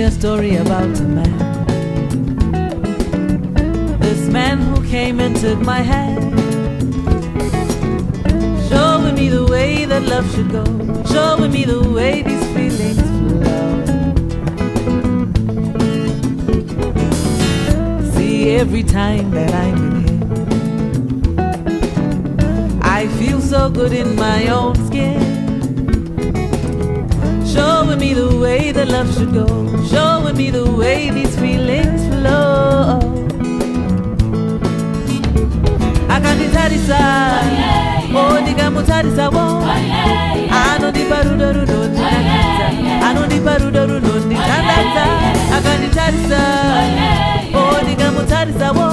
me a story about a man. This man who came and took my hand, showing me the way that love should go, showing me the way these feelings flow. See, every time that I'm with him, I feel so good in my own skin. Showing me the way that love should go, showing me the way these feelings flow. Akanditarisa, oh ndikamutarisa wo, anondipa rudo rudo ndinakidza, anondipa rudo rudo ndichandaza. Akanditarisa, oh ndikamutarisa wo,